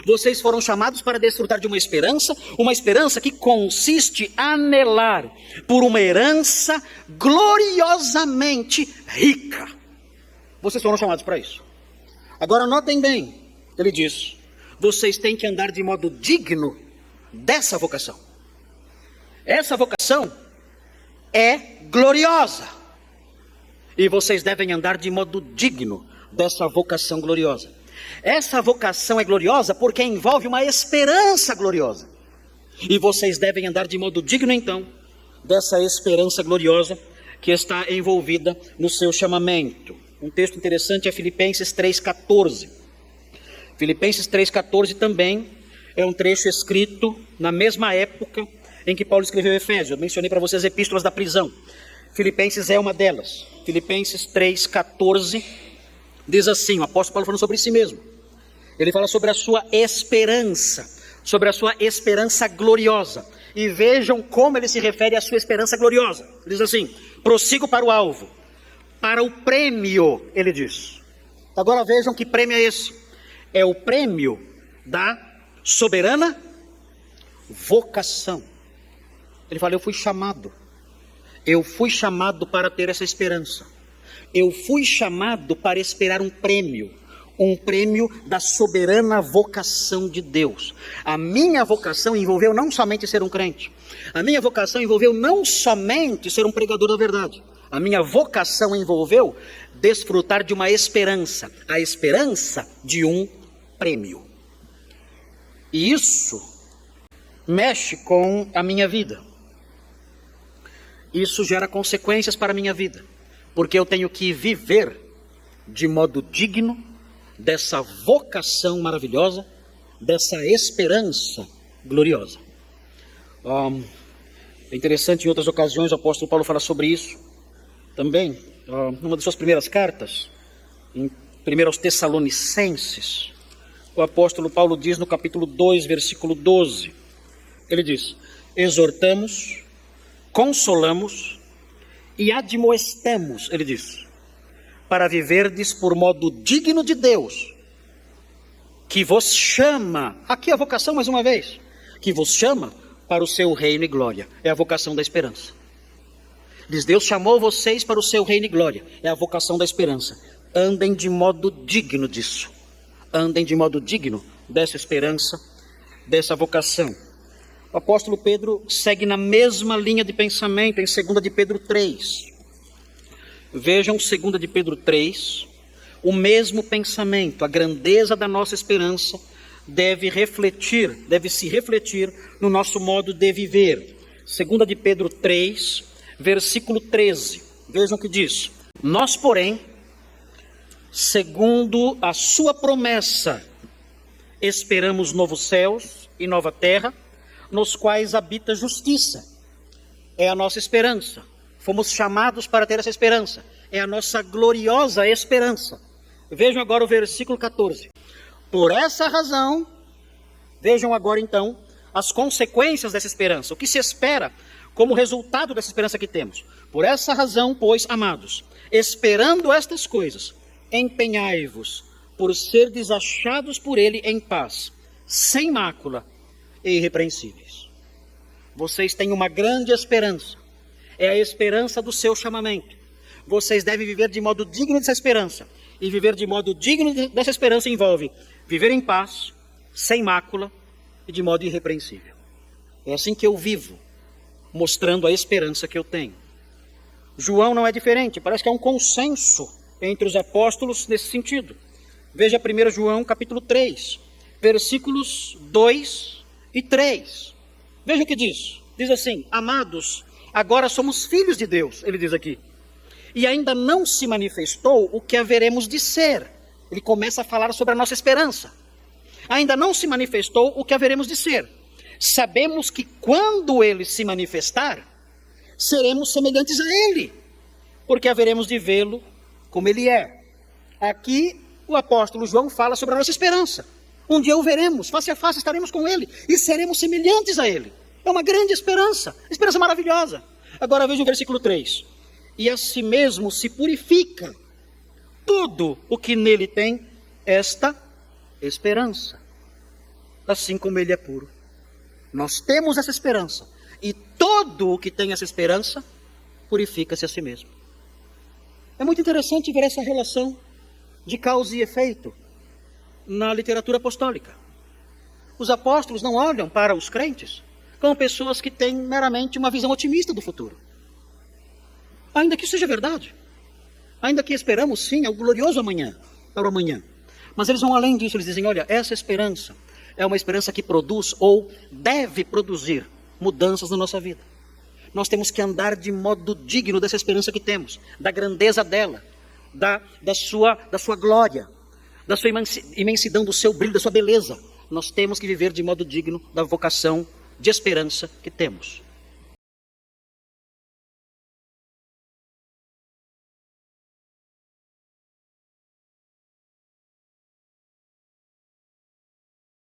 Vocês foram chamados para desfrutar de uma esperança que consiste anelar por uma herança gloriosamente rica. Vocês foram chamados para isso. Agora notem bem, ele diz, vocês têm que andar de modo digno dessa vocação. Essa vocação é gloriosa. E vocês devem andar de modo digno dessa vocação gloriosa. Essa vocação é gloriosa porque envolve uma esperança gloriosa. E vocês devem andar de modo digno, então, dessa esperança gloriosa que está envolvida no seu chamamento. Um texto interessante é Filipenses 3,14. Filipenses 3,14 também é um trecho escrito na mesma época em que Paulo escreveu Efésios. Eu mencionei para vocês as epístolas da prisão. Filipenses é uma delas. Filipenses 3,14 diz assim, o apóstolo Paulo falando sobre si mesmo. Ele fala sobre a sua esperança gloriosa. E vejam como ele se refere à sua esperança gloriosa. Ele diz assim, prossigo para o alvo, para o prêmio, ele diz. Agora vejam que prêmio é esse. É o prêmio da soberana vocação. Ele fala, eu fui chamado para ter essa esperança. Eu fui chamado para esperar um prêmio da soberana vocação de Deus. A minha vocação envolveu não somente ser um crente. A minha vocação envolveu não somente ser um pregador da verdade. A minha vocação envolveu desfrutar de uma esperança, a esperança de um prêmio. E isso mexe com a minha vida. Isso gera consequências para a minha vida, porque eu tenho que viver de modo digno dessa vocação maravilhosa, dessa esperança gloriosa. É interessante, em outras ocasiões o apóstolo Paulo fala sobre isso também, numa das suas primeiras cartas, em 1 aos Tessalonicenses, o apóstolo Paulo diz no capítulo 2, versículo 12, ele diz, exortamos, consolamos e admoestamos, ele diz, para viverdes por modo digno de Deus, que vos chama, aqui a vocação mais uma vez, que vos chama para o seu reino e glória, é a vocação da esperança. Diz, Deus chamou vocês para o seu reino e glória, é a vocação da esperança. Andem de modo digno disso, andem de modo digno dessa esperança, dessa vocação. O apóstolo Pedro segue na mesma linha de pensamento em 2 de Pedro 3. Vejam 2 de Pedro 3, o mesmo pensamento, a grandeza da nossa esperança deve se refletir no nosso modo de viver. 2 de Pedro 3, versículo 13, vejam o que diz. Nós, porém, segundo a sua promessa, esperamos novos céus e nova terra, nos quais habita justiça. É a nossa esperança. Fomos chamados para ter essa esperança. É a nossa gloriosa esperança. Vejam agora o versículo 14. Por essa razão, vejam agora então as consequências dessa esperança. O que se espera como resultado dessa esperança que temos. Por essa razão, pois, amados, esperando estas coisas, empenhai-vos por ser desachados por ele em paz, sem mácula e irrepreensíveis. Vocês têm uma grande esperança. É a esperança do seu chamamento. Vocês devem viver de modo digno dessa esperança. E viver de modo digno dessa esperança envolve viver em paz, sem mácula e de modo irrepreensível. É assim que eu vivo, mostrando a esperança que eu tenho. João não é diferente, parece que há um consenso entre os apóstolos nesse sentido. Veja 1 João capítulo 3, versículos 2 e 3. Veja o que diz. Diz assim, amados, agora somos filhos de Deus, ele diz aqui. E ainda não se manifestou o que haveremos de ser. Ele começa a falar sobre a nossa esperança. Ainda não se manifestou o que haveremos de ser. Sabemos que quando ele se manifestar, seremos semelhantes a ele, porque haveremos de vê-lo como ele é. Aqui o apóstolo João fala sobre a nossa esperança. Um dia o veremos, face a face estaremos com ele e seremos semelhantes a ele. É uma grande esperança maravilhosa. Agora veja o versículo 3. E a si mesmo se purifica tudo o que nele tem esta esperança. assim como ele é puro. Nós temos essa esperança. E todo o que tem essa esperança purifica-se a si mesmo. É muito interessante ver essa relação de causa e efeito na literatura apostólica. Os apóstolos não olham para os crentes como pessoas que têm meramente uma visão otimista do futuro. Ainda que isso seja verdade. Ainda que esperamos sim ao glorioso amanhã, para o amanhã. Mas eles vão além disso, eles dizem, olha, essa esperança é uma esperança que produz ou deve produzir mudanças na nossa vida. Nós temos que andar de modo digno dessa esperança que temos, da grandeza dela, da sua glória, da sua imensidão, do seu brilho, da sua beleza. Nós temos que viver de modo digno da vocação de esperança que temos.